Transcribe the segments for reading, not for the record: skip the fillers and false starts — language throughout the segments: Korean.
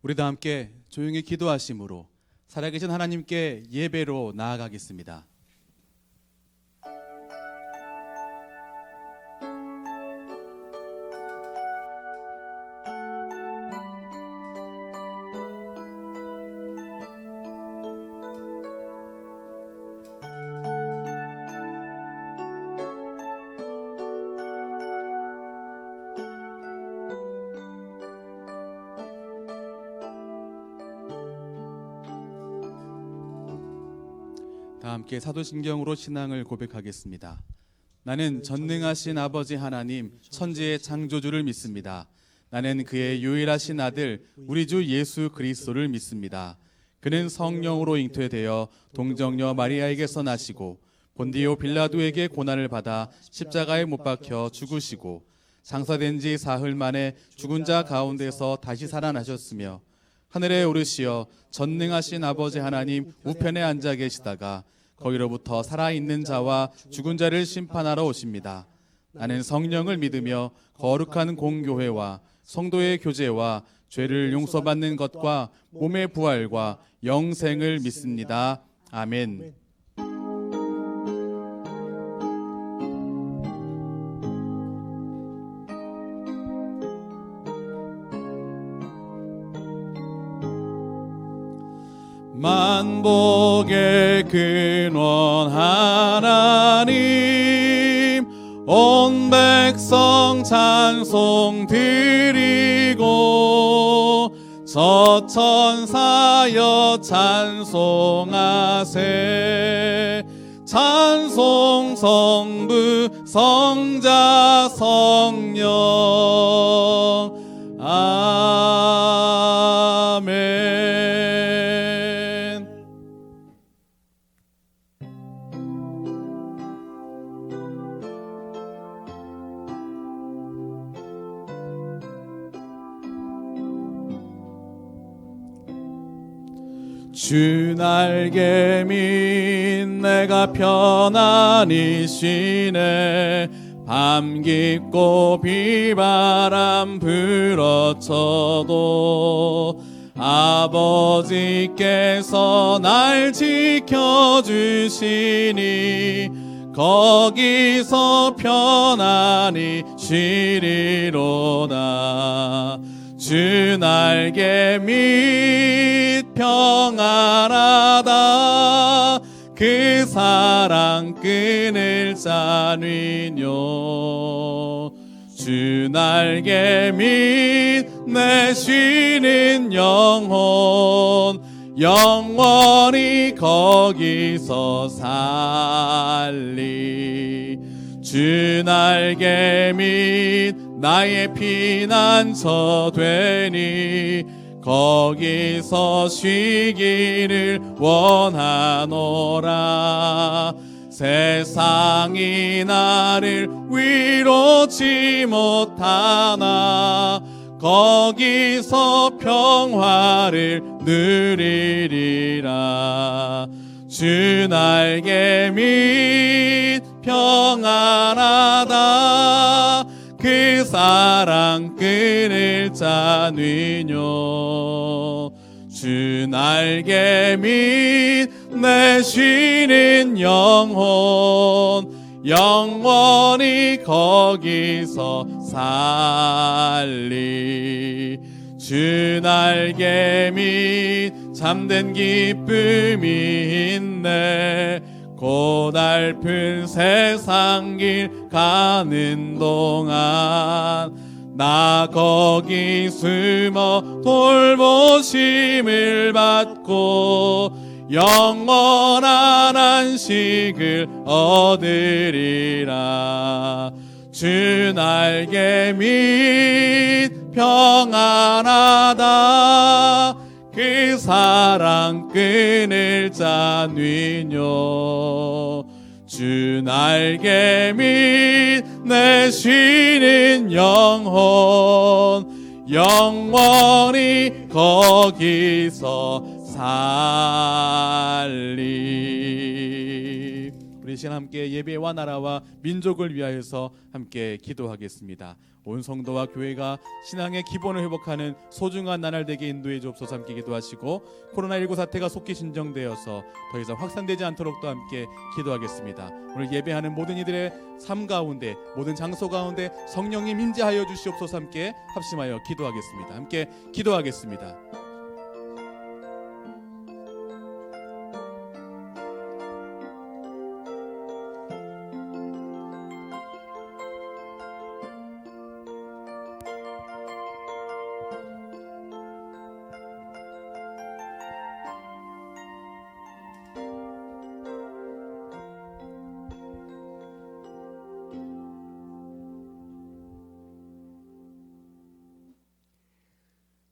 우리 다 함께 조용히 기도하심으로 살아계신 하나님께 예배로 나아가겠습니다. 다 함께 사도신경으로 신앙을 고백하겠습니다. 나는 전능하신 아버지 하나님 천지의 창조주를 믿습니다. 나는 그의 유일하신 아들 우리 주 예수 그리스도를 믿습니다. 그는 성령으로 잉태되어 동정녀 마리아에게서 나시고 본디오 빌라도에게 고난을 받아 십자가에 못 박혀 죽으시고 장사된 지 사흘 만에 죽은 자 가운데서 다시 살아나셨으며 하늘에 오르시어 전능하신 아버지 하나님 우편에 앉아 계시다가 거기로부터 살아있는 자와 죽은 자를 심판하러 오십니다. 나는 성령을 믿으며 거룩한 공교회와 성도의 교제와 죄를 용서받는 것과 몸의 부활과 영생을 믿습니다. 아멘. 만복의 근원 하나님 온 백성 찬송 드리고 저 천사여 찬송하세 찬송 성부 성자 성령 아멘. 주 날개 밑 내가 편안히 쉬네 밤 깊고 비바람 불어쳐도 아버지께서 날 지켜주시니 거기서 편안히 쉬리로다. 주 날개 밑 평안하다 그 사랑 끊을 자는요. 주 날개 밑 내 쉬는 영혼 영원히 거기서 살리. 주 날개 밑 나의 피난처 되니 거기서 쉬기를 원하노라. 세상이 나를 위로치 못하나 거기서 평화를 누리리라. 주 날개 밑 평안하다 그 사랑 끊을 자는요. 주 날개 밑 내 쉬는 영혼 영원히 거기서 살리. 주 날개 밑 잠든 기쁨이 있네 고달픈 세상 길 가는 동안 나 거기 숨어 돌보심을 받고 영원한 안식을 얻으리라. 주 날개 밑 평안하다 그 사랑 끊을 자는요. 주 날개 밑 내 쉬는 영혼 영원히 거기서 살리. 우리 우리 시간 함께 예배와 나라와 민족을 위하여서 함께 기도하겠습니다. 온 성도와 교회가 신앙의 기본을 회복하는 소중한 나날 되게 인도해 주옵소서. 함께 기도하시고 코로나19 사태가 속히 진정되어서 더 이상 확산되지 않도록 또 함께 기도하겠습니다. 오늘 예배하는 모든 이들의 삶 가운데, 모든 장소 가운데 성령님 임재하여 주시옵소서. 함께 합심하여 기도하겠습니다. 함께 기도하겠습니다.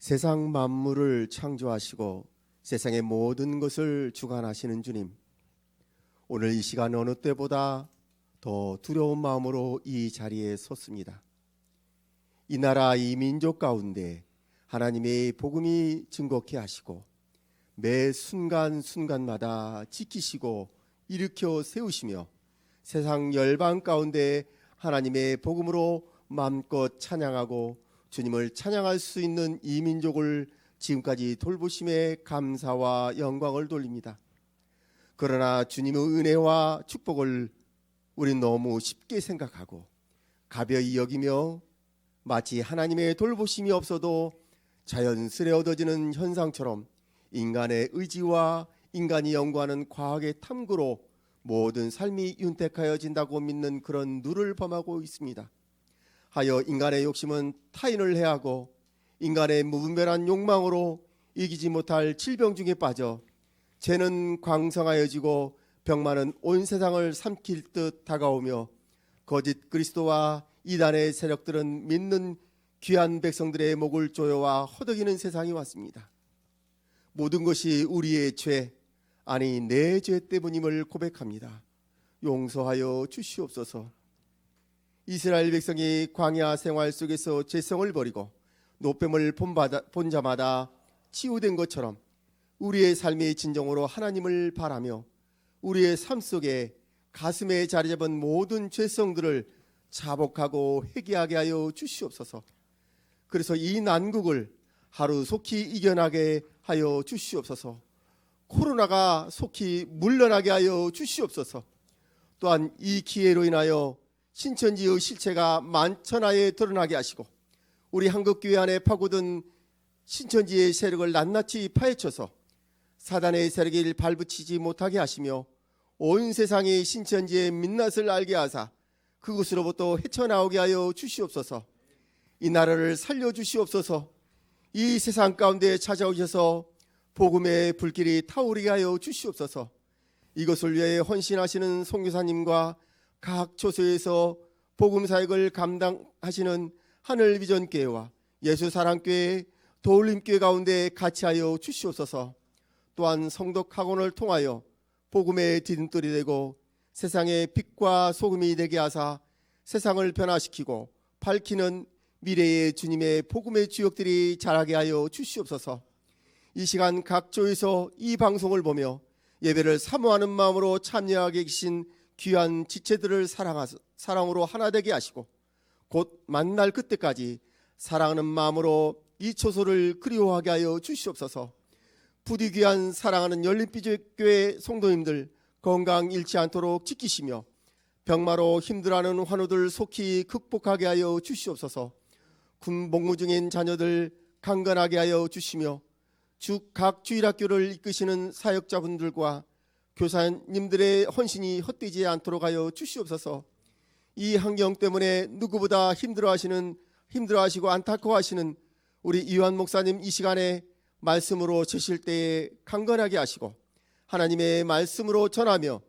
세상 만물을 창조하시고 세상의 모든 것을 주관하시는 주님, 오늘 이 시간 어느 때보다 더 두려운 마음으로 이 자리에 섰습니다. 이 나라 이 민족 가운데 하나님의 복음이 증거케 하시고 매 순간순간마다 지키시고 일으켜 세우시며 세상 열방 가운데 하나님의 복음으로 마음껏 찬양하고 주님을 찬양할 수 있는 이 민족을 지금까지 돌보심에 감사와 영광을 돌립니다. 그러나 주님의 은혜와 축복을 우린 너무 쉽게 생각하고 가벼이 여기며 마치 하나님의 돌보심이 없어도 자연스레 얻어지는 현상처럼 인간의 의지와 인간이 연구하는 과학의 탐구로 모든 삶이 윤택하여진다고 믿는 그런 누를 범하고 있습니다. 하여 인간의 욕심은 타인을 해하고 인간의 무분별한 욕망으로 이기지 못할 질병 중에 빠져 죄는 광성하여지고 병만은 온 세상을 삼킬 듯 다가오며 거짓 그리스도와 이단의 세력들은 믿는 귀한 백성들의 목을 조여와 허덕이는 세상이 왔습니다. 모든 것이 우리의 죄, 아니 내 죄 때문임을 고백합니다. 용서하여 주시옵소서. 이스라엘 백성이 광야 생활 속에서 죄성을 버리고 노뱀을 본 자마다 치유된 것처럼 우리의 삶의 진정으로 하나님을 바라며 우리의 삶 속에 가슴에 자리 잡은 모든 죄성들을 자복하고 회개하게 하여 주시옵소서. 그래서 이 난국을 하루 속히 이겨나게 하여 주시옵소서. 코로나가 속히 물러나게 하여 주시옵소서. 또한 이 기회로 인하여 신천지의 실체가 만천하에 드러나게 하시고 우리 한국교회 안에 파고든 신천지의 세력을 낱낱이 파헤쳐서 사단의 세력을 발붙이지 못하게 하시며 온 세상이 신천지의 민낯을 알게 하사 그곳으로부터 헤쳐나오게 하여 주시옵소서. 이 나라를 살려주시옵소서. 이 세상 가운데 찾아오셔서 복음의 불길이 타오르게 하여 주시옵소서. 이것을 위해 헌신하시는 선교사님과 각 초소에서 복음 사역을 감당하시는 하늘비전교회와 예수사랑교회, 도울림교회 가운데 같이 하여 주시옵소서. 또한 성덕학원을 통하여 복음의 디딤돌이 되고 세상의 빛과 소금이 되게 하사 세상을 변화시키고 밝히는 미래의 주님의 복음의 주역들이 자라게 하여 주시옵소서. 이 시간 각 조에서 이 방송을 보며 예배를 사모하는 마음으로 참여하게 계신 귀한 지체들을 사랑으로 하나 되게 하시고 곧 만날 그때까지 사랑하는 마음으로 이 초소를 그리워하게 하여 주시옵소서. 부디 귀한 사랑하는 열린비전교회 성도님들 건강 잃지 않도록 지키시며 병마로 힘들어하는 환우들 속히 극복하게 하여 주시옵소서. 군 복무 중인 자녀들 강건하게 하여 주시며 각 주일학교를 이끄시는 사역자분들과 교사님들의 헌신이 헛되지 않도록 하여 주시옵소서. 이 환경 때문에 누구보다 힘들어하시고 안타까워하시는 우리 이완 목사님 이 시간에 말씀으로 주실 때에 강건하게 하시고 하나님의 말씀으로 전하며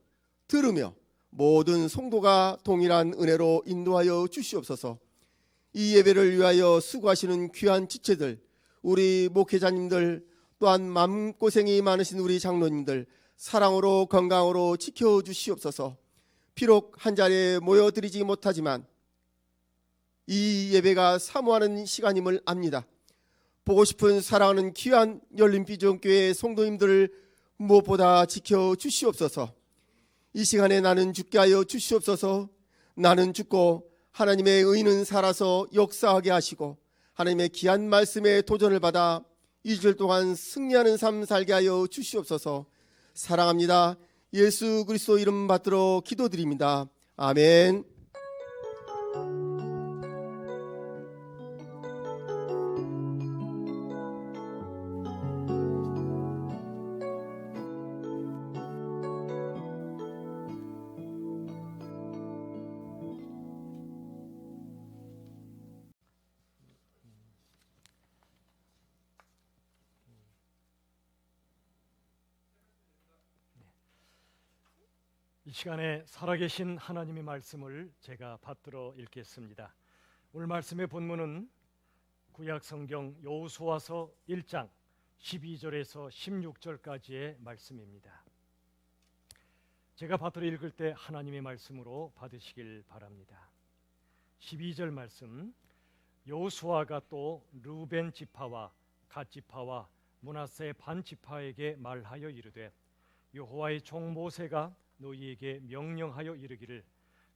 들으며 모든 성도가 동일한 은혜로 인도하여 주시옵소서. 이 예배를 위하여 수고하시는 귀한 지체들, 우리 목회자님들, 또한 마음고생이 많으신 우리 장로님들 사랑으로 건강으로 지켜주시옵소서. 비록 한자리에 모여드리지 못하지만 이 예배가 사모하는 시간임을 압니다. 보고 싶은 사랑하는 귀한 열린비전교회 성도님들을 무엇보다 지켜주시옵소서. 이 시간에 나는 죽게 하여 주시옵소서. 나는 죽고 하나님의 의는 살아서 역사하게 하시고 하나님의 귀한 말씀에 도전을 받아 2주일 동안 승리하는 삶 살게 하여 주시옵소서. 사랑합니다. 예수 그리스도 이름 받들어 기도드립니다. 아멘. 이 시간에 살아계신 하나님의 말씀을 제가 받들어 읽겠습니다. 오늘 말씀의 본문은 구약 성경 여호수아서 1장 12절에서 16절까지의 말씀입니다. 제가 받들어 읽을 때 하나님의 말씀으로 받으시길 바랍니다. 12절 말씀, 여호수아가 또 르우벤 지파와 갓 지파와 므낫세 반 지파에게 말하여 이르되 여호와의 종 모세가 너희에게 명령하여 이르기를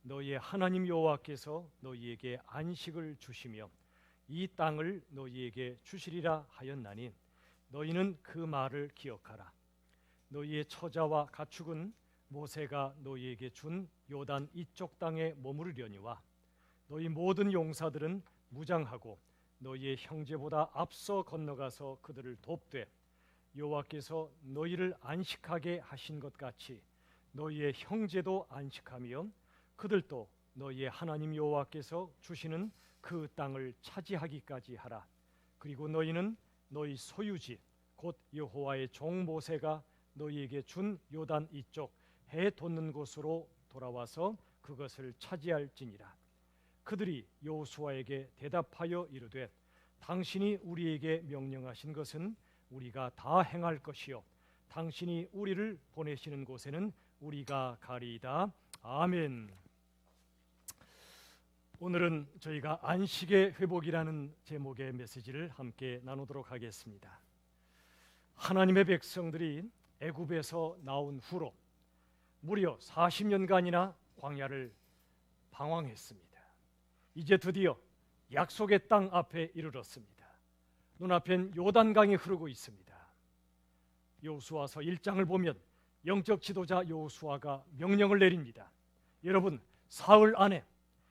너희의 하나님 여호와께서 너희에게 안식을 주시며 이 땅을 너희에게 주시리라 하였나니 너희는 그 말을 기억하라. 너희의 처자와 가축은 모세가 너희에게 준 요단 이쪽 땅에 머무르려니와 너희 모든 용사들은 무장하고 너희의 형제보다 앞서 건너가서 그들을 돕되 여호와께서 너희를 안식하게 하신 것 같이 너희의 형제도 안식하며 그들도 너희의 하나님 여호와께서 주시는 그 땅을 차지하기까지 하라. 그리고 너희는 너희 소유지 곧 여호와의 종 모세가 너희에게 준 요단 이쪽 해 돋는 곳으로 돌아와서 그것을 차지할지니라. 그들이 여호수아에게 대답하여 이르되 당신이 우리에게 명령하신 것은 우리가 다 행할 것이요 당신이 우리를 보내시는 곳에는 우리가 가리이다. 아멘. 오늘은 저희가 안식의 회복이라는 제목의 메시지를 함께 나누도록 하겠습니다. 하나님의 백성들이 애굽에서 나온 후로 무려 40년간이나 광야를 방황했습니다. 이제 드디어 약속의 땅 앞에 이르렀습니다. 눈앞엔 요단강이 흐르고 있습니다. 여호수아서 1장을 보면 영적 지도자 여호수아가 명령을 내립니다. 여러분, 사흘 안에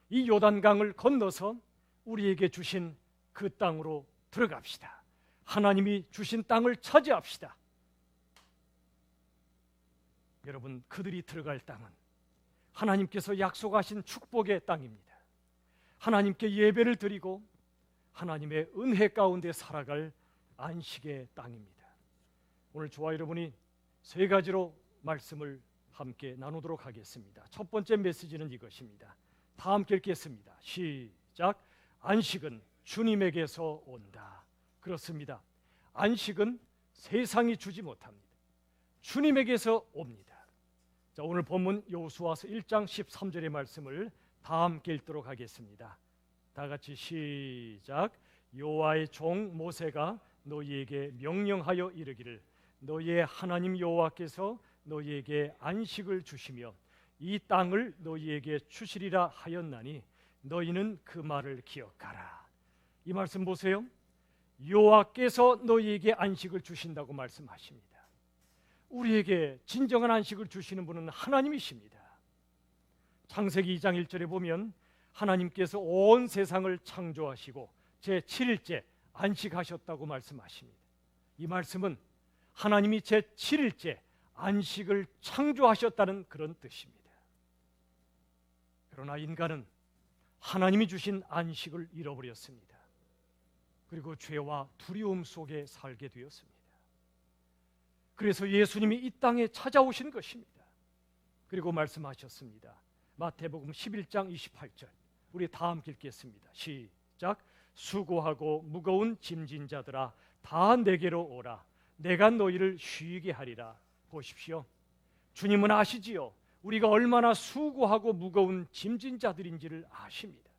이 요단강을 건너서 우리에게 주신 그 땅으로 들어갑시다. 하나님이 주신 땅을 차지합시다. 여러분, 그들이 들어갈 땅은 하나님께서 약속하신 축복의 땅입니다. 하나님께 예배를 드리고 하나님의 은혜 가운데 살아갈 안식의 땅입니다. 오늘 저와 여러분이 세 가지로 말씀을 함께 나누도록 하겠습니다. 첫 번째 메시지는 이것입니다. 다 함께 읽겠습니다. 시작. 안식은 주님에게서 온다. 그렇습니다. 안식은 세상이 주지 못합니다. 주님에게서 옵니다. 자, 오늘 본문 여호수아서 1장 13절의 말씀을 다 함께 읽도록 하겠습니다. 다 같이 시작. 여호와의 종 모세가 너희에게 명령하여 이르기를 너희의 하나님 여호와께서 너희에게 안식을 주시며 이 땅을 너희에게 주시리라 하였나니 너희는 그 말을 기억하라. 이 말씀 보세요. 여호와께서 너희에게 안식을 주신다고 말씀하십니다. 우리에게 진정한 안식을 주시는 분은 하나님이십니다. 창세기 2장 1절에 보면 하나님께서 온 세상을 창조하시고 제7일째 안식하셨다고 말씀하십니다. 이 말씀은 하나님이 제7일째 안식을 창조하셨다는 그런 뜻입니다. 그러나 인간은 하나님이 주신 안식을 잃어버렸습니다. 그리고 죄와 두려움 속에 살게 되었습니다. 그래서 예수님이 이 땅에 찾아오신 것입니다. 그리고 말씀하셨습니다. 마태복음 11장 28절 우리 다 함께 읽겠습니다. 시작. 수고하고 무거운 짐진 자들아 다 내게로 오라. 내가 너희를 쉬게 하리라. 보십시오. 주님은 아시지요. 우리가 얼마나 수고하고 무거운 짐진 자들인지를 아십니다.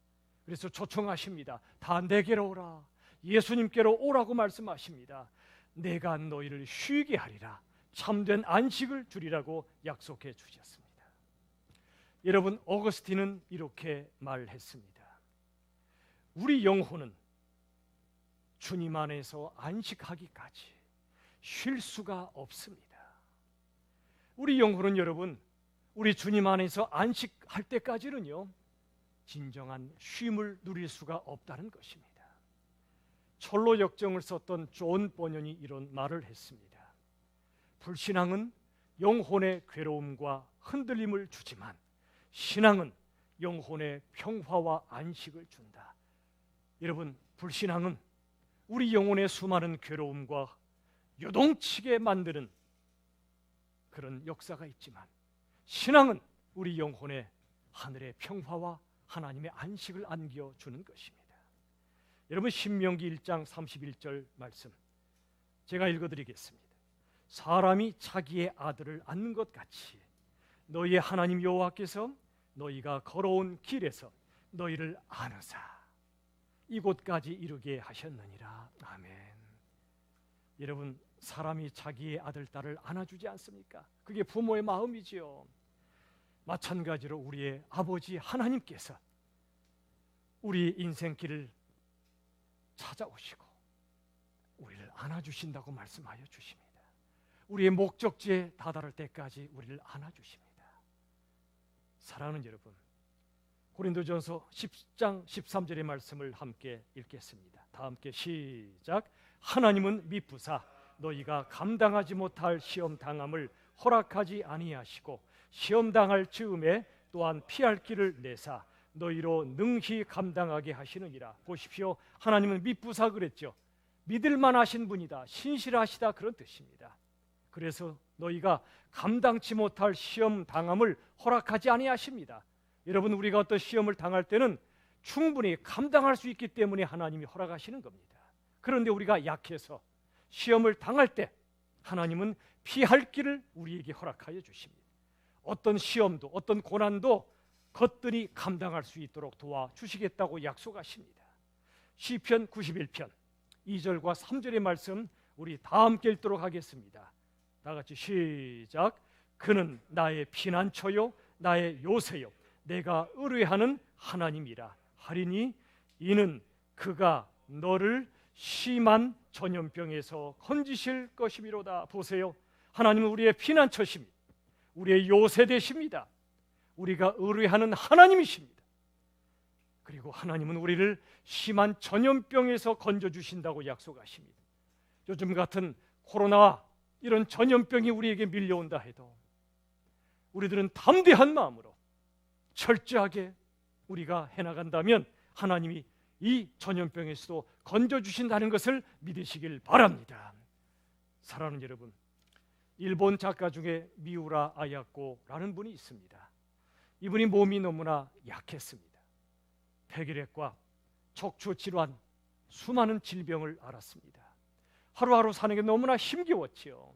그래서 초청하십니다. 다 내게로 오라. 예수님께로 오라고 말씀하십니다. 내가 너희를 쉬게 하리라. 참된 안식을 주리라고 약속해 주셨습니다. 여러분, 어거스틴은 이렇게 말했습니다. 우리 영혼은 주님 안에서 안식하기까지 쉴 수가 없습니다. 우리 영혼은 여러분, 우리 주님 안에서 안식할 때까지는요, 진정한 쉼을 누릴 수가 없다는 것입니다. 철로 역정을 썼던 존 버년이 이런 말을 했습니다. 불신앙은 영혼의 괴로움과 흔들림을 주지만 신앙은 영혼의 평화와 안식을 준다. 여러분, 불신앙은 우리 영혼의 수많은 괴로움과 요동치게 만드는 그런 역사가 있지만, 신앙은 우리 영혼에 하늘의 평화와 하나님의 안식을 안겨주는 것입니다. 여러분, 신명기 1장 31절 말씀 제가 읽어드리겠습니다. 사람이 자기의 아들을 안는 것 같이 너희의 하나님 여호와께서 너희가 걸어온 길에서 너희를 안으사 이곳까지 이르게 하셨느니라. 아멘. 여러분, 사람이 자기의 아들, 딸을 안아주지 않습니까? 그게 부모의 마음이지요. 마찬가지로 우리의 아버지 하나님께서 우리 인생길을 찾아오시고 우리를 안아주신다고 말씀하여 주십니다. 우리의 목적지에 다다를 때까지 우리를 안아주십니다. 사랑하는 여러분, 고린도전서 10장 13절의 말씀을 함께 읽겠습니다. 다 함께 시작. 하나님은 미쁘사 너희가 감당하지 못할 시험 당함을 허락하지 아니하시고 시험 당할 즈음에 또한 피할 길을 내사 너희로 능히 감당하게 하시느니라. 보십시오, 하나님은 미쁘사 그랬죠. 믿을만 하신 분이다, 신실하시다, 그런 뜻입니다. 그래서 너희가 감당치 못할 시험 당함을 허락하지 아니하십니다. 여러분, 우리가 어떤 시험을 당할 때는 충분히 감당할 수 있기 때문에 하나님이 허락하시는 겁니다. 그런데 우리가 약해서 시험을 당할 때 하나님은 피할 길을 우리에게 허락하여 주십니다. 어떤 시험도 어떤 고난도 것들이 감당할 수 있도록 도와주시겠다고 약속하십니다. 시편 91편 2절과 3절의 말씀 우리 다 함께 읽도록 하겠습니다. 다 같이 시작. 그는 나의 피난처요 나의 요새요 내가 의뢰하는 하나님이라 하리니 이는 그가 너를 심한 전염병에서 건지실 것이미로다. 보세요, 하나님은 우리의 피난처십니다. 우리의 요새 되십니다. 우리가 의뢰하는 하나님이십니다. 그리고 하나님은 우리를 심한 전염병에서 건져주신다고 약속하십니다. 요즘 같은 코로나와 이런 전염병이 우리에게 밀려온다 해도 우리들은 담대한 마음으로 철저하게 우리가 해나간다면 하나님이 이 전염병에서도 건져주신다는 것을 믿으시길 바랍니다. 사랑하는 여러분, 일본 작가 중에 미우라 아야코라는 분이 있습니다. 이분이 몸이 너무나 약했습니다. 폐결핵과 척추질환, 수많은 질병을 앓았습니다. 하루하루 사는 게 너무나 힘겨웠지요.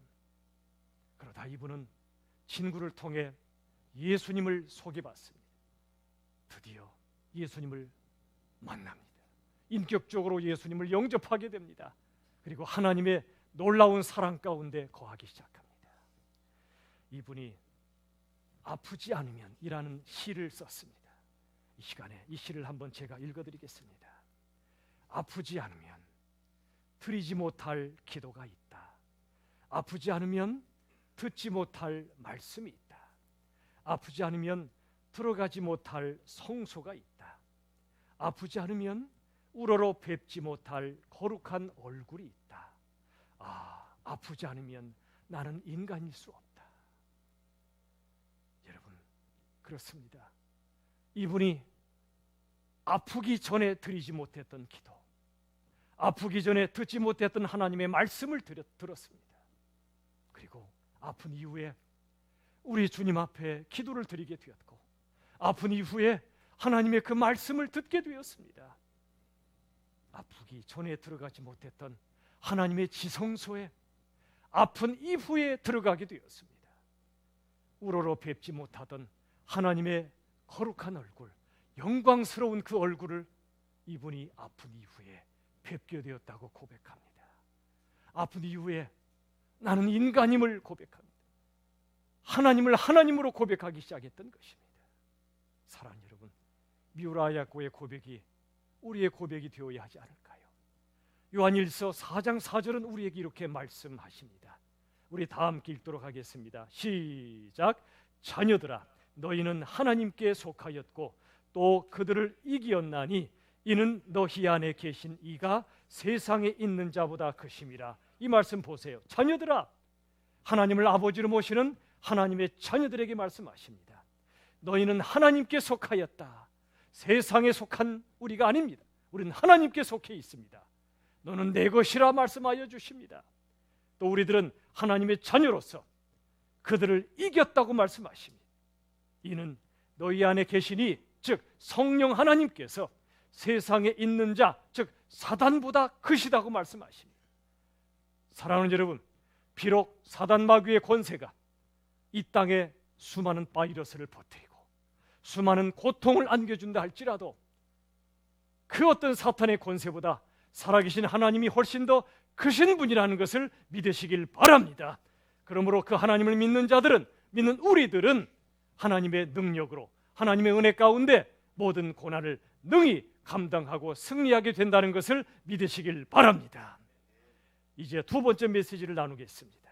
그러다 이분은 친구를 통해 예수님을 소개받습니다. 드디어 예수님을 만납니다. 인격적으로 예수님을 영접하게 됩니다. 그리고 하나님의 놀라운 사랑 가운데 거하기 시작합니다. 이분이 아프지 않으면 이라는 시를 썼습니다. 이 시간에 이 시를 한번 제가 읽어드리겠습니다. 아프지 않으면 드리지 못할 기도가 있다. 아프지 않으면 듣지 못할 말씀이 있다. 아프지 않으면 들어가지 못할 성소가 있다. 아프지 않으면 우러러 뵙지 못할 거룩한 얼굴이 있다. 아프지 않으면 나는 인간일 수 없다. 여러분, 그렇습니다. 이분이 아프기 전에 드리지 못했던 기도, 아프기 전에 듣지 못했던 하나님의 말씀을 들었습니다. 그리고 아픈 이후에 우리 주님 앞에 기도를 드리게 되었고, 아픈 이후에 하나님의 그 말씀을 듣게 되었습니다. 아프기 전에 들어가지 못했던 하나님의 지성소에 아픈 이후에 들어가게 되었습니다. 우러러 뵙지 못하던 하나님의 거룩한 얼굴, 영광스러운 그 얼굴을 이분이 아픈 이후에 뵙게 되었다고 고백합니다. 아픈 이후에 나는 인간임을 고백합니다. 하나님을 하나님으로 고백하기 시작했던 것입니다. 사랑하는 여러분, 미우라 야고의 고백이 우리의 고백이 되어야 하지 않을까요? 요한일서 4장 4절은 우리에게 이렇게 말씀하십니다. 우리 다 함께 읽도록 하겠습니다. 시작. 자녀들아, 너희는 하나님께 속하였고 또 그들을 이기었나니 이는 너희 안에 계신 이가 세상에 있는 자보다 크심이라. 이 말씀 보세요. 자녀들아, 하나님을 아버지로 모시는 하나님의 자녀들에게 말씀하십니다. 너희는 하나님께 속하였다. 세상에 속한 우리가 아닙니다. 우리는 하나님께 속해 있습니다. 너는 내 것이라 말씀하여 주십니다. 또 우리들은 하나님의 자녀로서 그들을 이겼다고 말씀하십니다. 이는 너희 안에 계시니, 즉 성령 하나님께서 세상에 있는 자, 즉 사단보다 크시다고 말씀하십니다. 사랑하는 여러분, 비록 사단 마귀의 권세가 이 땅에 수많은 바이러스를 퍼뜨리고 수많은 고통을 안겨준다 할지라도 그 어떤 사탄의 권세보다 살아계신 하나님이 훨씬 더 크신 분이라는 것을 믿으시길 바랍니다. 그러므로 그 하나님을 믿는 자들은, 믿는 우리들은 하나님의 능력으로, 하나님의 은혜 가운데 모든 고난을 능히 감당하고 승리하게 된다는 것을 믿으시길 바랍니다. 이제 두 번째 메시지를 나누겠습니다.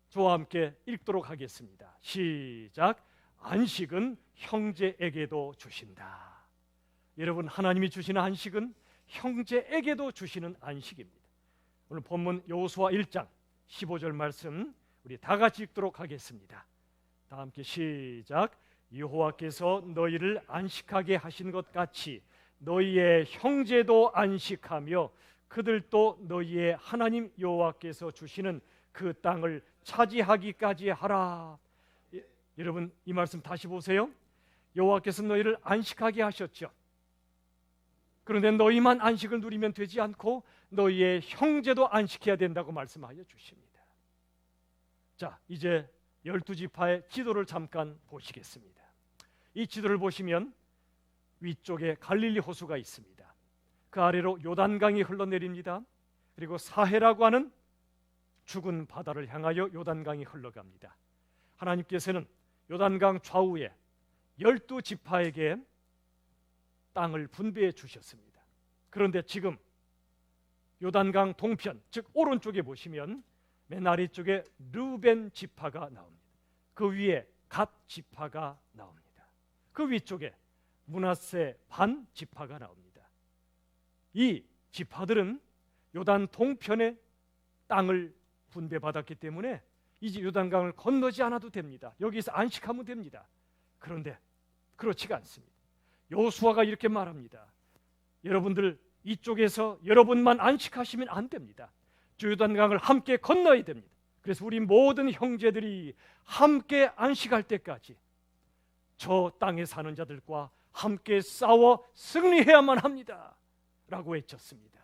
저와 함께 읽도록 하겠습니다. 시작. 안식은 형제에게도 주신다. 여러분, 하나님이 주시는 안식은 형제에게도 주시는 안식입니다. 오늘 본문 여호수아 1장 15절 말씀 우리 다 같이 읽도록 하겠습니다. 다 함께 시작. 여호와께서 너희를 안식하게 하신 것 같이 너희의 형제도 안식하며 그들도 너희의 하나님 여호와께서 주시는 그 땅을 차지하기까지 하라. 여러분, 이 말씀 다시 보세요. 여호와께서 너희를 안식하게 하셨죠. 그런데 너희만 안식을 누리면 되지 않고 너희의 형제도 안식해야 된다고 말씀하여 주십니다. 자, 이제 12지파의 지도를 잠깐 보시겠습니다. 이 지도를 보시면 위쪽에 갈릴리 호수가 있습니다. 그 아래로 요단강이 흘러내립니다. 그리고 사해라고 하는 죽은 바다를 향하여 요단강이 흘러갑니다. 하나님께서는 요단강 좌우에 12지파에게 땅을 분배해 주셨습니다. 그런데 지금 요단강 동편, 즉 오른쪽에 보시면 맨 아래쪽에 르벤 지파가 나옵니다. 그 위에 갓 지파가 나옵니다. 그 위쪽에 므낫세 반 지파가 나옵니다. 이 지파들은 요단 동편의 땅을 분배받았기 때문에 이제 요단강을 건너지 않아도 됩니다. 여기서 안식하면 됩니다. 그런데 그렇지가 않습니다. 여호수아가 이렇게 말합니다. 여러분들 이쪽에서 여러분만 안식하시면 안 됩니다. 요단강을 함께 건너야 됩니다. 그래서 우리 모든 형제들이 함께 안식할 때까지 저 땅에 사는 자들과 함께 싸워 승리해야만 합니다 라고 외쳤습니다.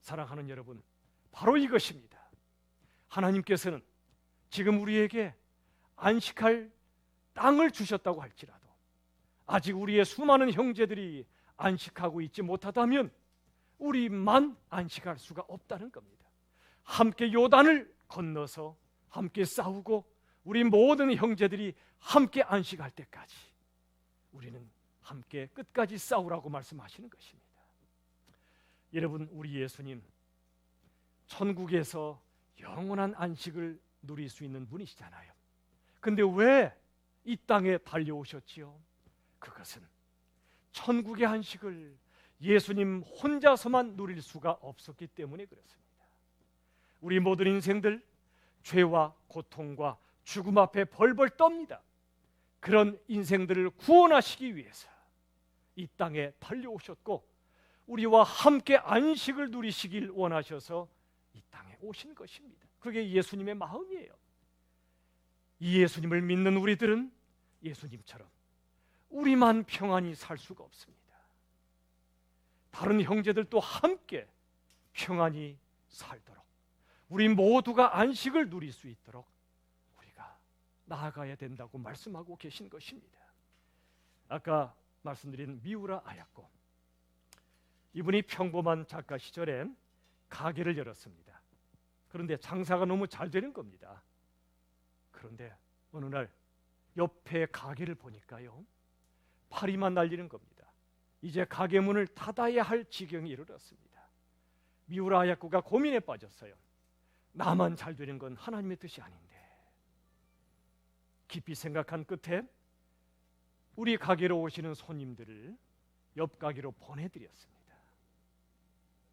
사랑하는 여러분, 바로 이것입니다. 하나님께서는 지금 우리에게 안식할 땅을 주셨다고 할지라도 아직 우리의 수많은 형제들이 안식하고 있지 못하다면 우리만 안식할 수가 없다는 겁니다. 함께 요단을 건너서 함께 싸우고 우리 모든 형제들이 함께 안식할 때까지 우리는 함께 끝까지 싸우라고 말씀하시는 것입니다. 여러분, 우리 예수님 천국에서 영원한 안식을 누릴 수 있는 분이시잖아요. 근데 왜 이 땅에 달려오셨지요? 그것은 천국의 안식을 예수님 혼자서만 누릴 수가 없었기 때문에 그렇습니다. 우리 모든 인생들 죄와 고통과 죽음 앞에 벌벌 떱니다. 그런 인생들을 구원하시기 위해서 이 땅에 달려오셨고 우리와 함께 안식을 누리시길 원하셔서 이 땅에 오신 것입니다. 그게 예수님의 마음이에요. 이 예수님을 믿는 우리들은 예수님처럼 우리만 평안히 살 수가 없습니다. 다른 형제들도 함께 평안히 살도록 우리 모두가 안식을 누릴 수 있도록 우리가 나아가야 된다고 말씀하고 계신 것입니다. 아까 말씀드린 미우라 아야코, 이분이 평범한 작가 시절에 가게를 열었습니다. 그런데 장사가 너무 잘 되는 겁니다. 그런데 어느 날 옆에 가게를 보니까요, 파리만 날리는 겁니다. 이제 가게 문을 닫아야 할 지경에 이르렀습니다. 미우라 아야코가 고민에 빠졌어요. 나만 잘 되는 건 하나님의 뜻이 아닌데. 깊이 생각한 끝에 우리 가게로 오시는 손님들을 옆 가게로 보내드렸습니다.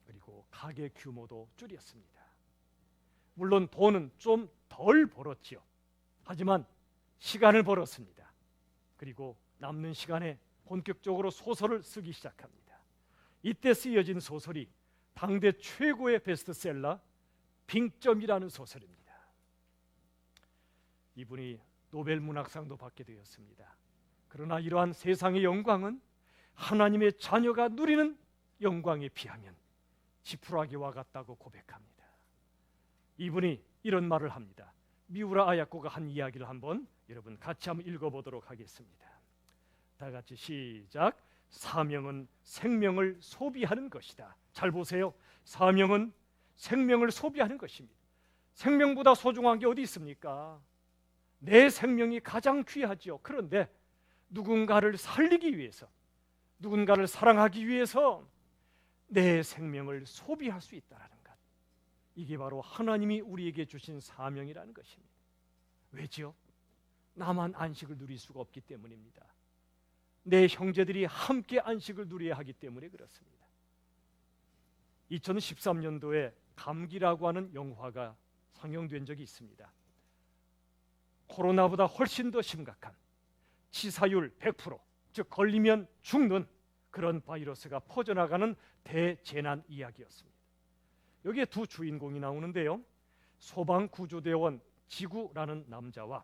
그리고 가게 규모도 줄였습니다. 물론 돈은 좀 덜 벌었지요. 하지만 시간을 벌었습니다. 그리고 남는 시간에 본격적으로 소설을 쓰기 시작합니다. 이때 쓰여진 소설이 당대 최고의 베스트셀러 빙점이라는 소설입니다. 이분이 노벨 문학상도 받게 되었습니다. 그러나 이러한 세상의 영광은 하나님의 자녀가 누리는 영광에 비하면 지푸라기와 같다고 고백합니다. 이분이 이런 말을 합니다. 미우라 아야코가 한 이야기를 한번 여러분 같이 한번 읽어보도록 하겠습니다. 다 같이 시작. 사명은 생명을 소비하는 것이다. 잘 보세요. 사명은 생명을 소비하는 것입니다. 생명보다 소중한 게 어디 있습니까? 내 생명이 가장 귀하지요. 그런데 누군가를 살리기 위해서, 누군가를 사랑하기 위해서 내 생명을 소비할 수 있다는 것, 이게 바로 하나님이 우리에게 주신 사명이라는 것입니다. 왜지요? 나만 안식을 누릴 수가 없기 때문입니다. 내 형제들이 함께 안식을 누려야 하기 때문에 그렇습니다. 2013년도에 감기라고 하는 영화가 상영된 적이 있습니다. 코로나보다 훨씬 더 심각한 치사율 100%, 즉 걸리면 죽는 그런 바이러스가 퍼져나가는 대재난 이야기였습니다. 여기에 두 주인공이 나오는데요, 소방구조대원 지구라는 남자와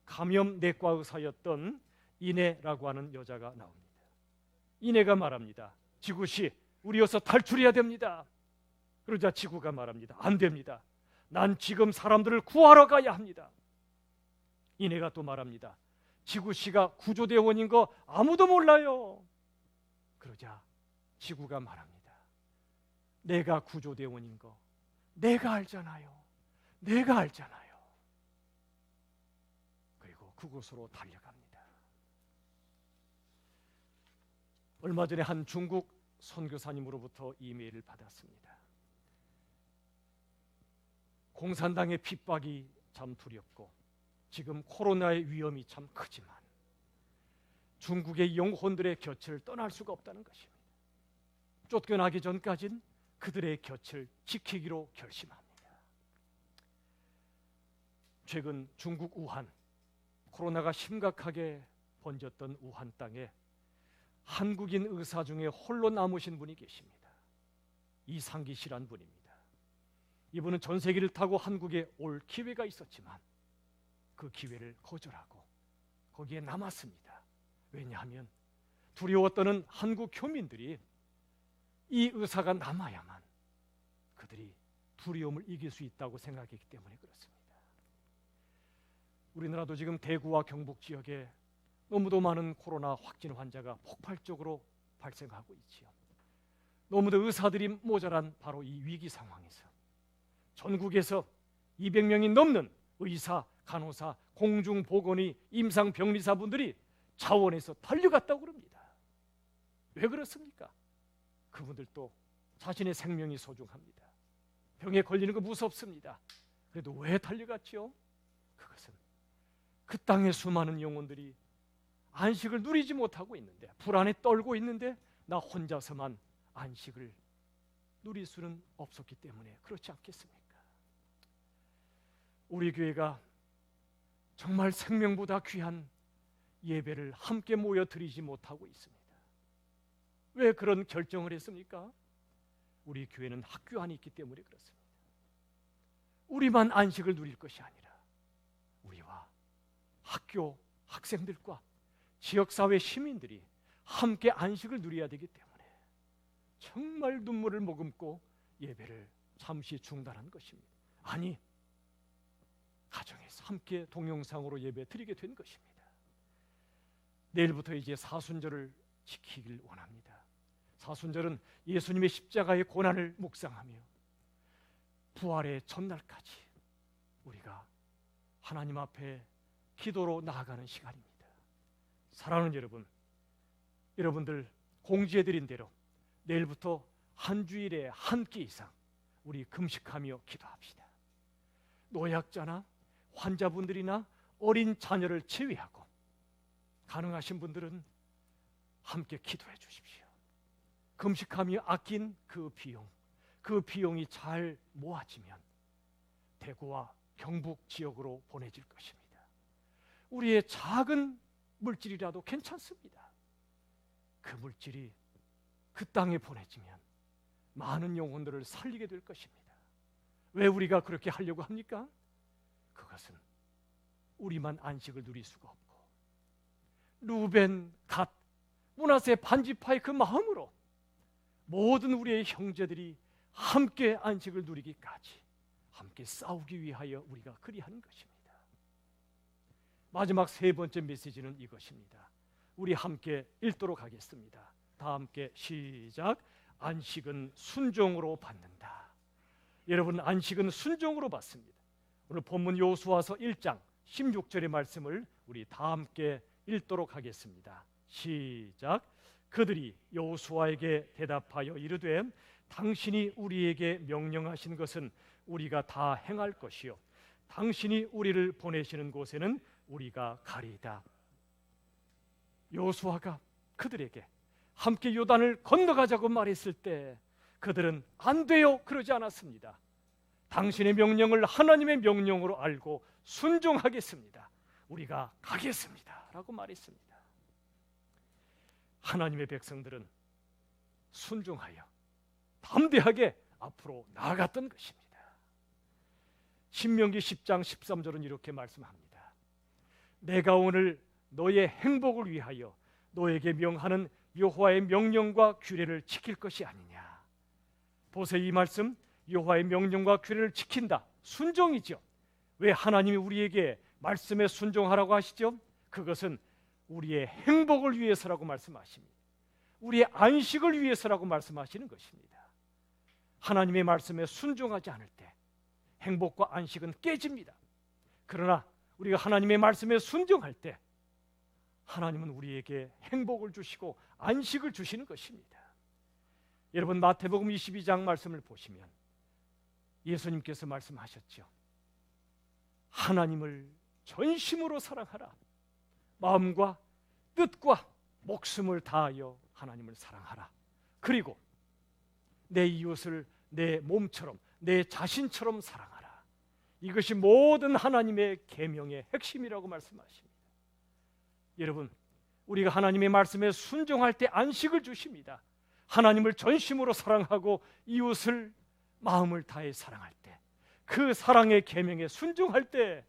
감염내과 의사였던 이내라고 하는 여자가 나옵니다. 이내가 말합니다. 지구씨, 우리 어서 탈출해야 됩니다. 그러자 지구가 말합니다. 안 됩니다. 난 지금 사람들을 구하러 가야 합니다. 이내가 또 말합니다. 지구씨가 구조대원인 거 아무도 몰라요. 그러자 지구가 말합니다. 내가 구조대원인 거 내가 알잖아요. 내가 알잖아요. 그리고 그곳으로 달려갑니다. 얼마 전에 한 중국 선교사님으로부터 이메일을 받았습니다. 공산당의 핍박이 참 두렵고 지금 코로나의 위험이 참 크지만 중국의 영혼들의 곁을 떠날 수가 없다는 것입니다. 쫓겨나기 전까진 그들의 곁을 지키기로 결심합니다. 최근 중국 우한, 코로나가 심각하게 번졌던 우한 땅에 한국인 의사 중에 홀로 남으신 분이 계십니다. 이상기 씨란 분입니다. 이분은 전세기를 타고 한국에 올 기회가 있었지만 그 기회를 거절하고 거기에 남았습니다. 왜냐하면 두려웠던 한국 교민들이 이 의사가 남아야만 그들이 두려움을 이길 수 있다고 생각했기 때문에 그렇습니다. 우리나라도 지금 대구와 경북 지역에 너무도 많은 코로나 확진 환자가 폭발적으로 발생하고 있지요. 너무도 의사들이 모자란 바로 이 위기 상황에서 전국에서 200명이 넘는 의사, 간호사, 공중보건의, 임상병리사분들이 자원에서 달려갔다고 그럽니다. 왜 그렇습니까? 그분들도 자신의 생명이 소중합니다. 병에 걸리는 거 무섭습니다. 그래도 왜 달려갔지요? 그것은 그 땅의 수많은 영혼들이 안식을 누리지 못하고 있는데, 불안에 떨고 있는데 나 혼자서만 안식을 누릴 수는 없었기 때문에 그렇지 않겠습니까? 우리 교회가 정말 생명보다 귀한 예배를 함께 모여 드리지 못하고 있습니다. 왜 그런 결정을 했습니까? 우리 교회는 학교 안에 있기 때문에 그렇습니다. 우리만 안식을 누릴 것이 아니라 우리와 학교 학생들과 지역사회 시민들이 함께 안식을 누려야 되기 때문에 정말 눈물을 머금고 예배를 잠시 중단한 것입니다. 아니, 가정에서 함께 동영상으로 예배 드리게 된 것입니다. 내일부터 이제 사순절을 지키길 원합니다. 사순절은 예수님의 십자가의 고난을 묵상하며 부활의 전날까지 우리가 하나님 앞에 기도로 나아가는 시간입니다. 사랑하는 여러분, 여러분들 공지해드린 대로 내일부터 한 주일에 한 끼 이상 우리 금식하며 기도합시다. 노약자나 환자분들이나 어린 자녀를 제외하고 가능하신 분들은 함께 기도해 주십시오. 금식하며 아낀 그 비용이 잘 모아지면 대구와 경북 지역으로 보내질 것입니다. 우리의 작은 물질이라도 괜찮습니다. 그 물질이 그 땅에 보내지면 많은 영혼들을 살리게 될 것입니다. 왜 우리가 그렇게 하려고 합니까? 그것은 우리만 안식을 누릴 수가 없고 루벤, 갓, 므낫세 반지파의 그 마음으로 모든 우리의 형제들이 함께 안식을 누리기까지 함께 싸우기 위하여 우리가 그리하는 것입니다. 마지막 세 번째 메시지는 이것입니다. 우리 함께 읽도록 하겠습니다. 다 함께 시작. 안식은 순종으로 받는다. 여러분, 안식은 순종으로 받습니다. 오늘 본문 여호수아서 1장 16절의 말씀을 우리 다 함께 읽도록 하겠습니다. 시작. 그들이 여호수아에게 대답하여 이르되 당신이 우리에게 명령하신 것은 우리가 다 행할 것이요 당신이 우리를 보내시는 곳에는 우리가 가리이다. 여호수아가 그들에게 함께 요단을 건너가자고 말했을 때 그들은 안 돼요 그러지 않았습니다. 당신의 명령을 하나님의 명령으로 알고 순종하겠습니다. 우리가 가겠습니다 라고 말했습니다. 하나님의 백성들은 순종하여 담대하게 앞으로 나아갔던 것입니다. 신명기 10장 13절은 이렇게 말씀합니다. 내가 오늘 너의 행복을 위하여 너에게 명하는 여호와의 명령과 규례를 지킬 것이 아니냐. 보세요, 이 말씀, 여호와의 명령과 규례를 지킨다, 순종이죠. 왜 하나님이 우리에게 말씀에 순종하라고 하시죠? 그것은 우리의 행복을 위해서라고 말씀하십니다. 우리의 안식을 위해서라고 말씀하시는 것입니다. 하나님의 말씀에 순종하지 않을 때 행복과 안식은 깨집니다. 그러나 우리가 하나님의 말씀에 순종할 때 하나님은 우리에게 행복을 주시고 안식을 주시는 것입니다. 여러분, 마태복음 22장 말씀을 보시면 예수님께서 말씀하셨죠. 하나님을 전심으로 사랑하라. 마음과 뜻과 목숨을 다하여 하나님을 사랑하라. 그리고 내 이웃을 내 몸처럼, 내 자신처럼 사랑하라. 이것이 모든 하나님의 계명의 핵심이라고 말씀하십니다. 여러분, 우리가 하나님의 말씀에 순종할 때 안식을 주십니다. 하나님을 전심으로 사랑하고 이웃을 마음을 다해 사랑할 때, 그 사랑의 계명에 순종할 때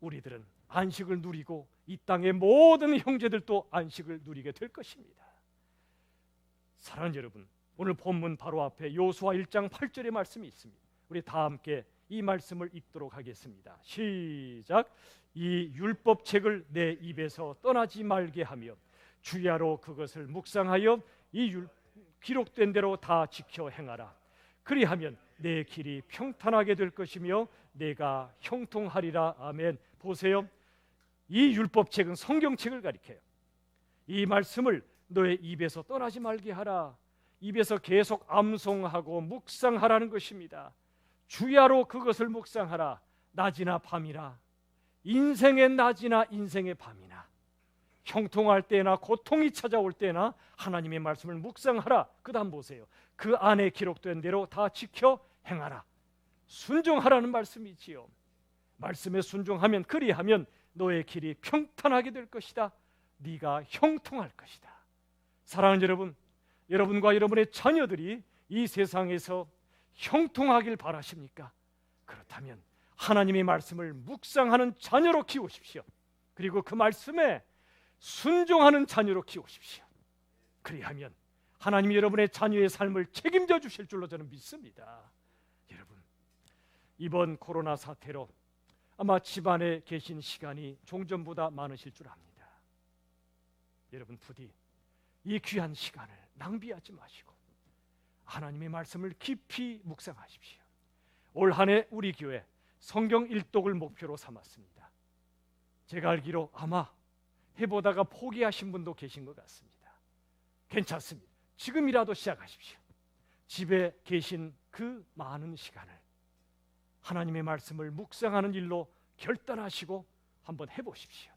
우리들은 안식을 누리고 이 땅의 모든 형제들도 안식을 누리게 될 것입니다. 사랑하는 여러분, 오늘 본문 바로 앞에 여호수아 1장 8절의 말씀이 있습니다. 우리 다 함께 이 말씀을 읽도록 하겠습니다. 시작. 이 율법책을 내 입에서 떠나지 말게 하며 주야로 그것을 묵상하여 기록된 대로 다 지켜 행하라. 그리하면 내 길이 평탄하게 될 것이며 내가 형통하리라. 아멘. 보세요, 이 율법책은 성경책을 가리켜요. 이 말씀을 너의 입에서 떠나지 말게 하라. 입에서 계속 암송하고 묵상하라는 것입니다. 주야로 그것을 묵상하라. 낮이나 밤이나, 인생의 낮이나 인생의 밤이나, 형통할 때나 고통이 찾아올 때나 하나님의 말씀을 묵상하라. 그 다음 보세요. 그 안에 기록된 대로 다 지켜 행하라. 순종하라는 말씀이지요. 말씀에 순종하면, 그리하면 너의 길이 평탄하게 될 것이다. 네가 형통할 것이다. 사랑하는 여러분, 여러분과 여러분의 자녀들이 이 세상에서 형통하길 바라십니까? 그렇다면 하나님의 말씀을 묵상하는 자녀로 키우십시오. 그리고 그 말씀에 순종하는 자녀로 키우십시오. 그리하면 하나님이 여러분의 자녀의 삶을 책임져 주실 줄로 저는 믿습니다. 여러분, 이번 코로나 사태로 아마 집안에 계신 시간이 종전보다 많으실 줄 압니다. 여러분, 부디 이 귀한 시간을 낭비하지 마시고 하나님의 말씀을 깊이 묵상하십시오. 올 한 해 우리 교회 성경 일독을 목표로 삼았습니다. 제가 알기로 아마 해보다가 포기하신 분도 계신 것 같습니다. 괜찮습니다. 지금이라도 시작하십시오. 집에 계신 그 많은 시간을 하나님의 말씀을 묵상하는 일로 결단하시고 한번 해보십시오.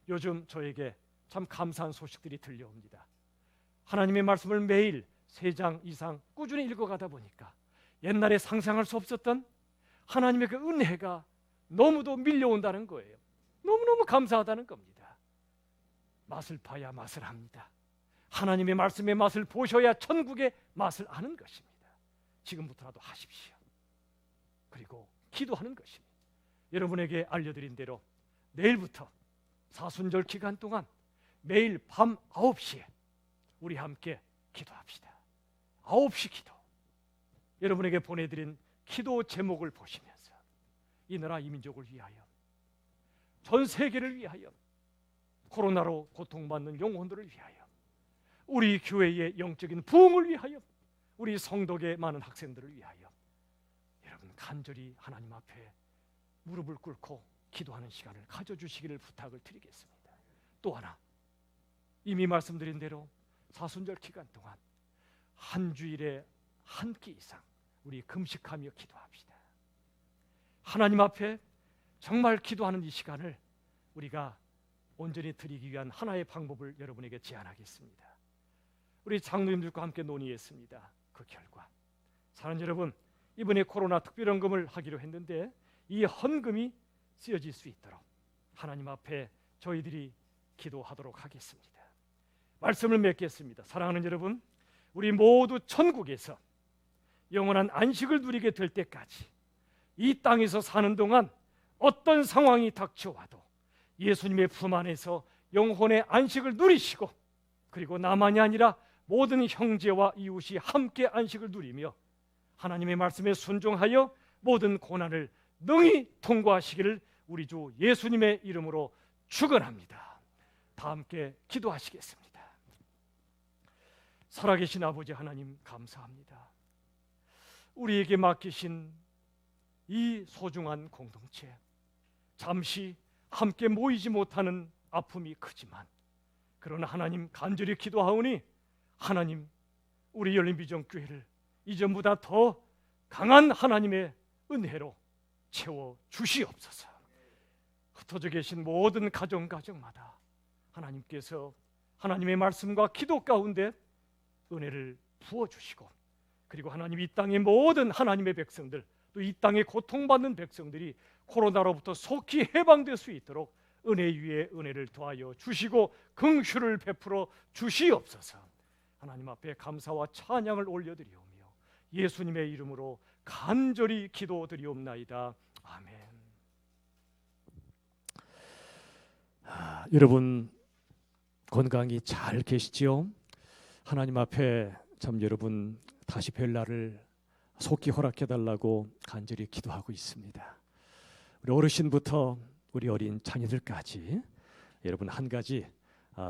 요즘 저에게 참 감사한 소식들이 들려옵니다. 하나님의 말씀을 매일 3장 이상 꾸준히 읽어가다 보니까 옛날에 상상할 수 없었던 하나님의 그 은혜가 너무도 밀려온다는 거예요. 너무너무 감사하다는 겁니다. 맛을 봐야 맛을 합니다. 하나님의 말씀의 맛을 보셔야 천국의 맛을 아는 것입니다. 지금부터라도 하십시오. 그리고 기도하는 것입니다. 여러분에게 알려드린 대로 내일부터 사순절 기간 동안 매일 밤 9시에 우리 함께 기도합시다. 9시 기도. 여러분에게 보내드린 기도 제목을 보시면서 이 나라 이 민족을 위하여, 전 세계를 위하여, 코로나로 고통받는 영혼들을 위하여, 우리 교회의 영적인 부흥을 위하여, 우리 성덕의 많은 학생들을 위하여 여러분 간절히 하나님 앞에 무릎을 꿇고 기도하는 시간을 가져주시기를 부탁을 드리겠습니다. 또 하나, 이미 말씀드린 대로 사순절 기간 동안 한 주일에 한 끼 이상 우리 금식하며 기도합시다. 하나님 앞에 정말 기도하는 이 시간을 우리가 온전히 드리기 위한 하나의 방법을 여러분에게 제안하겠습니다. 우리 장로님들과 함께 논의했습니다. 그 결과 사랑하는 여러분, 이번에 코로나 특별헌금을 하기로 했는데 이 헌금이 쓰여질 수 있도록 하나님 앞에 저희들이 기도하도록 하겠습니다. 말씀을 맺겠습니다. 사랑하는 여러분, 우리 모두 천국에서 영원한 안식을 누리게 될 때까지 이 땅에서 사는 동안 어떤 상황이 닥쳐와도 예수님의 품 안에서 영혼의 안식을 누리시고, 그리고 나만이 아니라 모든 형제와 이웃이 함께 안식을 누리며 하나님의 말씀에 순종하여 모든 고난을 능히 통과하시기를 우리 주 예수님의 이름으로 축원합니다. 다 함께 기도하시겠습니다. 살아계신 아버지 하나님, 감사합니다. 우리에게 맡기신 이 소중한 공동체, 잠시 함께 모이지 못하는 아픔이 크지만 그러나 하나님 간절히 기도하오니 하나님, 우리 열린비전교회를 이전보다 더 강한 하나님의 은혜로 채워 주시옵소서. 흩어져 계신 모든 가정마다 하나님께서 하나님의 말씀과 기도 가운데 은혜를 부어주시고, 그리고 하나님 이 땅의 모든 하나님의 백성들, 또 이 땅에 고통받는 백성들이 코로나로부터 속히 해방될 수 있도록 은혜 위에 은혜를 더하여 주시고 긍휼을 베풀어 주시옵소서. 하나님 앞에 감사와 찬양을 올려드리오며 예수님의 이름으로 간절히 기도드리옵나이다. 아멘. 여러분 건강히 잘 계시지요? 하나님 앞에 참 여러분 다시 뵐 날을 속히 허락해달라고 간절히 기도하고 있습니다. 우리 어르신부터 우리 어린 자녀들까지 여러분 한 가지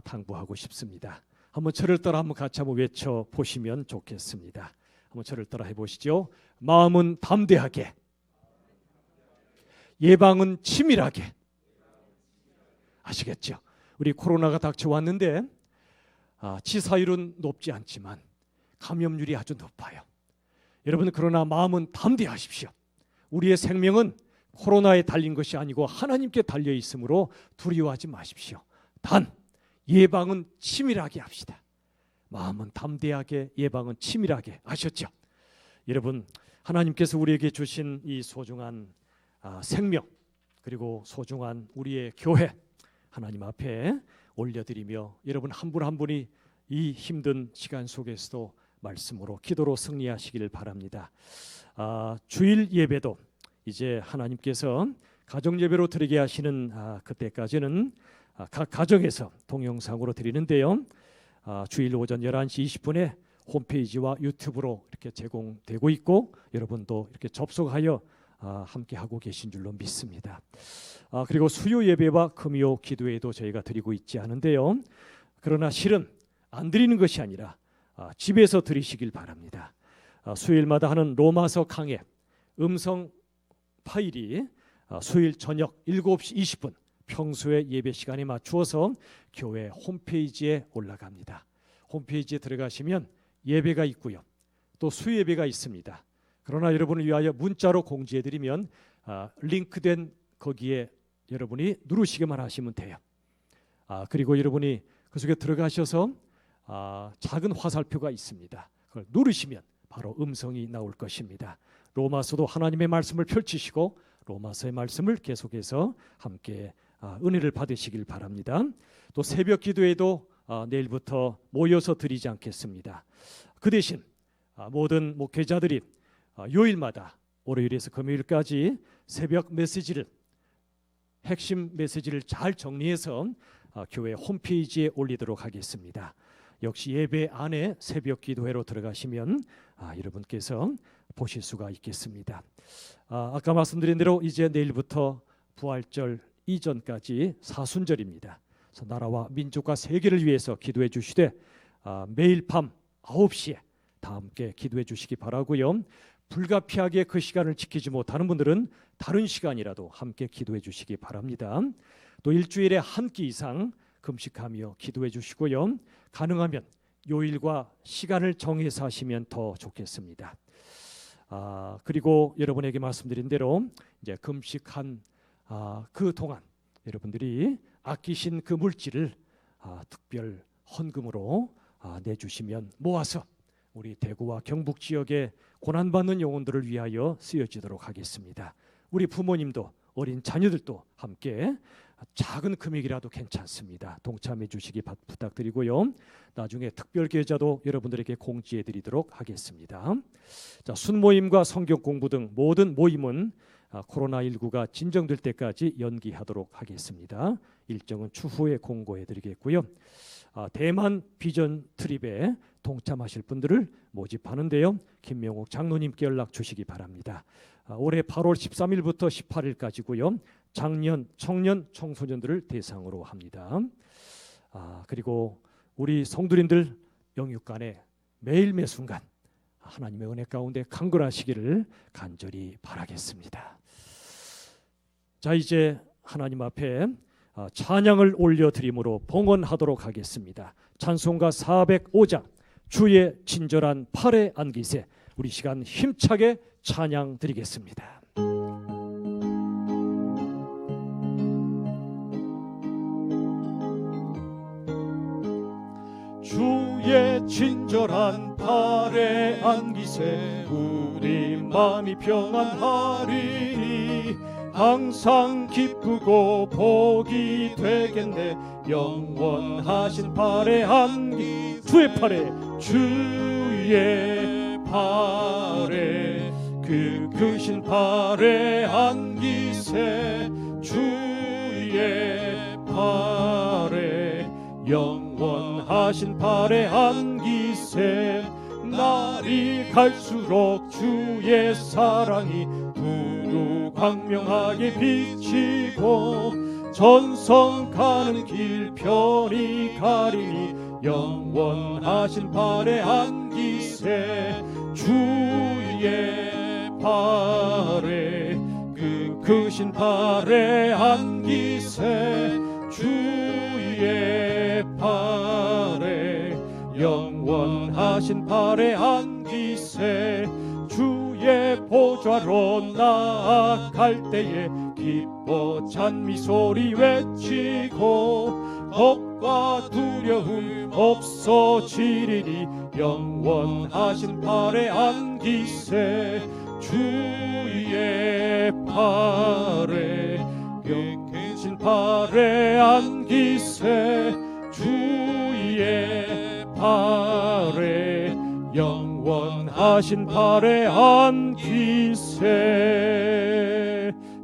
당부하고 싶습니다. 한번 저를 따라 한번 같이 한번 외쳐 보시면 좋겠습니다. 한번 저를 따라 해보시죠. 마음은 담대하게, 예방은 치밀하게. 아시겠죠? 우리 코로나가 닥쳐왔는데 치사율은 높지 않지만 감염률이 아주 높아요. 여러분 그러나 마음은 담대하십시오. 우리의 생명은 코로나에 달린 것이 아니고 하나님께 달려 있으므로 두려워하지 마십시오. 단 예방은 치밀하게 합시다. 마음은 담대하게, 예방은 치밀하게. 아셨죠? 여러분 하나님께서 우리에게 주신 이 소중한 생명, 그리고 소중한 우리의 교회 하나님 앞에 올려드리며 여러분 한 분 한 분이 이 힘든 시간 속에서도 말씀으로 기도로 승리하시기를 바랍니다. 주일 예배도 이제 하나님께서 가정 예배로 드리게 하시는 그때까지는 각 가정에서 동영상으로 드리는데요. 주일 오전 11시 20분에 홈페이지와 유튜브로 이렇게 제공되고 있고 여러분도 이렇게 접속하여 함께 하고 계신 줄로 믿습니다. 그리고 수요 예배와 금요 기도회도 저희가 드리고 있지 않은데요. 그러나 실은 안 드리는 것이 아니라 집에서 드리시길 바랍니다. 수요일마다 하는 로마서 강해 음성 파일이 수요일 저녁 7시 20분 평소의 예배 시간에 맞추어서 교회 홈페이지에 올라갑니다. 홈페이지에 들어가시면 예배가 있고요. 또 수예배가 있습니다. 그러나 여러분을 위하여 문자로 공지해드리면 링크된 거기에 여러분이 누르시기만 하시면 돼요. 그리고 여러분이 그 속에 들어가셔서 작은 화살표가 있습니다. 그걸 누르시면 바로 음성이 나올 것입니다. 로마서도 하나님의 말씀을 펼치시고 로마서의 말씀을 계속해서 함께 은혜를 받으시길 바랍니다. 또 새벽 기도에도 내일부터 모여서 드리지 않겠습니다. 그 대신 모든 목회자들이 요일마다 월요일에서 금요일까지 새벽 메시지를 핵심 메시지를 잘 정리해서 교회 홈페이지에 올리도록 하겠습니다. 역시 예배 안에 새벽 기도회로 들어가시면 여러분께서 보실 수가 있겠습니다. 아까 말씀드린 대로 이제 내일부터 부활절 이전까지 사순절입니다. 그래서 나라와 민족과 세계를 위해서 기도해 주시되 매일 밤 9시에 다 함께 기도해 주시기 바라고요. 불가피하게 그 시간을 지키지 못하는 분들은 다른 시간이라도 함께 기도해 주시기 바랍니다. 또 일주일에 한 끼 이상 금식하며 기도해 주시고요. 가능하면 요일과 시간을 정해서 하시면 더 좋겠습니다. 그리고 여러분에게 말씀드린 대로 이제 금식한 그 동안 여러분들이 아끼신 그 물질을 특별 헌금으로 내주시면 모아서 우리 대구와 경북 지역의 고난받는 영혼들을 위하여 쓰여지도록 하겠습니다. 우리 부모님도 어린 자녀들도 함께 작은 금액이라도 괜찮습니다. 동참해 주시기 부탁드리고요. 나중에 특별 계좌도 여러분들에게 공지해 드리도록 하겠습니다. 자, 순모임과 성경 공부 등 모든 모임은 코로나19가 진정될 때까지 연기하도록 하겠습니다. 일정은 추후에 공고해 드리겠고요. 대만 비전 트립에 동참하실 분들을 모집하는데요. 김명옥 장로님께 연락 주시기 바랍니다. 올해 8월 13일부터 18일까지고요. 장년, 청년, 청소년들을 대상으로 합니다. 그리고 우리 성도님들 영육간에 매일 매 순간 하나님의 은혜 가운데 강건하시기를 간절히 바라겠습니다. 자, 이제 하나님 앞에 찬양을 올려드림으로 봉헌하도록 하겠습니다. 찬송가 405장 주의 친절한 팔에 안기세, 우리 시간 힘차게 찬양 드리겠습니다. 주의 친절한 팔에 안기세, 우리 마음이 평안하리니 항상 기쁘고 복이 되겠네. 영원하신 팔에 안기, 주의 팔에, 주의 팔에, 그 크신 팔에 안기세, 주의 팔에, 영원하신 팔에 안기세. 날이 갈수록 주의 사랑이 두루 광명하게 비치고 전성 가는 길 편히 가리니 영원하신 팔에 안기세. 주의 팔에, 그 크신 팔에 안기세, 주의 팔에, 영원하신 팔에 안기세. 주의 보좌로 나아갈 때에 기뻐 찬미 소리 외치고 겁과 두려움 없어지리니 영원하신 팔에 안기세. 주의 팔에, 크신 팔에 안기세, 주의 팔에, 영원하신 팔에 안기세.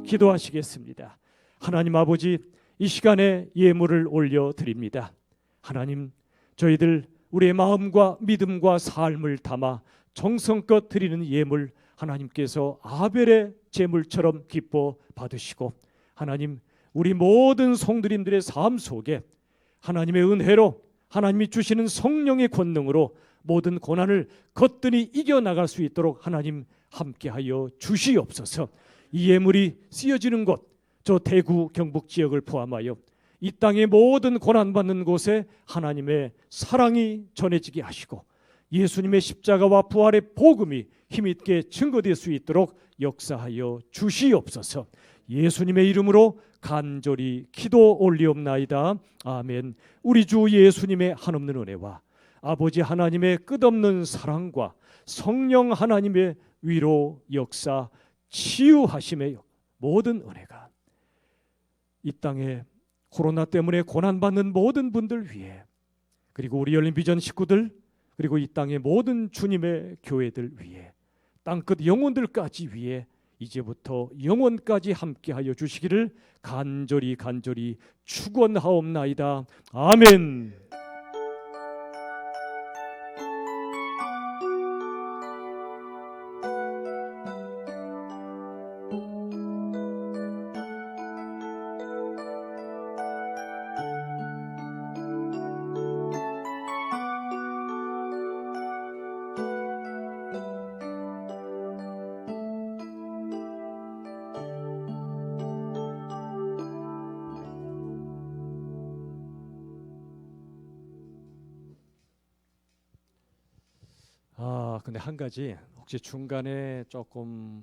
기도하시겠습니다. 하나님 아버지, 이 시간에 예물을 올려드립니다. 하나님, 저희들 우리의 마음과 믿음과 삶을 담아 정성껏 드리는 예물, 하나님께서 아벨의 제물처럼 기뻐 받으시고, 하나님, 우리 모든 성도님들의 삶 속에 하나님의 은혜로, 하나님이 주시는 성령의 권능으로 모든 고난을 거뜬히 이겨나갈 수 있도록 하나님 함께하여 주시옵소서. 이 예물이 쓰여지는 곳, 저 대구 경북 지역을 포함하여 이 땅의 모든 고난받는 곳에 하나님의 사랑이 전해지게 하시고 예수님의 십자가와 부활의 복음이 힘있게 증거될 수 있도록 역사하여 주시옵소서. 예수님의 이름으로 간절히 기도 올리옵나이다. 아멘. 우리 주 예수님의 한없는 은혜와 아버지 하나님의 끝없는 사랑과 성령 하나님의 위로 역사 치유하심의 모든 은혜가 이 땅에 코로나 때문에 고난받는 모든 분들 위해, 그리고 우리 열린 비전 식구들, 그리고 이 땅의 모든 주님의 교회들 위해, 땅끝 영혼들까지 위해 이제부터 영원까지 함께하여 주시기를 간절히 축원하옵나이다. 아멘. 근데 한 가지, 혹시 중간에 조금